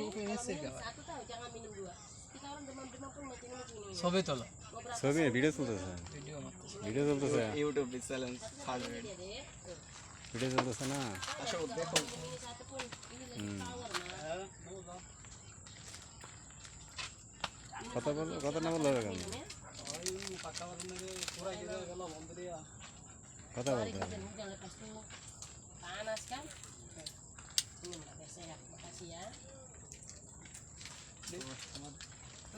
Satu tahu jangan minum dua. Ketika orang demam-demam pun mesti minum ini. ছবি তোলো ছবি video চলতেছে video মাত্র ভিডিও চলতেছে ইউটিউব চ্যানেল ছাড়বে Dia deh. ভিডিও চলতেছে না আসো দেখো Ini satu pun ini lagi power mah. কথা না বললে হবে কেন ওই পাকা বানারে পুরা গিরে গেল বন্ধরিয়া কথা Mari বলতে হবে kita hujan lepas itu panas kan. Ini biar sehat. Makasih ya.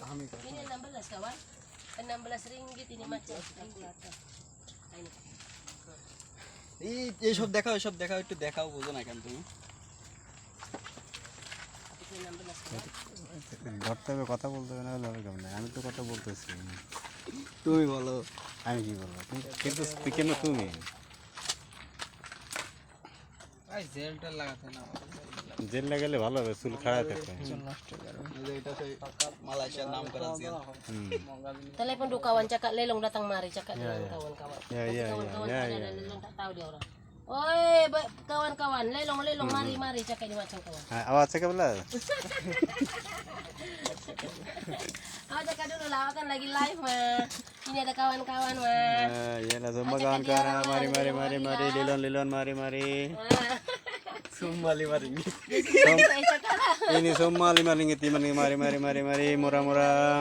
আমি Ini 16 kawan. 16 ringgit ini macam kalkulator. Nah, ini. এইসব দেখাও এসব দেখাও একটু দেখাও বুঝো না কেন তুমি Tapi ini 16 kawan. ধরতে হবে কথা বলতে হবে না হলে হবে কেমন আমি তো কথা বলতেছি তুমি বলো আমি কি বলবো কিন্তু তুই কেন তুমি ভাই জেলটা লাগাতে না জেল লাগালে ভালো হবে চুল খাড়া থাকে নষ্ট করে এই যে এটা সেই মালয়েশিয়ার নাম করা jail Telepon dulu kawan cakap lelong datang mari cakap dengan kawan-kawan. Ya, Nanti ya, kawan-kawan ya, ada ya. lelong tak tahu dia orang. Oi, kawan-kawan, lelong mari cakap dia macam kawan. आवाज से क्या बोला Awak cakap dulu lah, awak kan lagi live mah. Ini ada kawan-kawan mah. ये ना जुम्मा कान कर मारी मारी मारी मारी लिलोन लिलोन मारी मारी সোমালি মারিনি Saya cakap lah. ini semua lima ringgit maring mari mari mari mari murah murah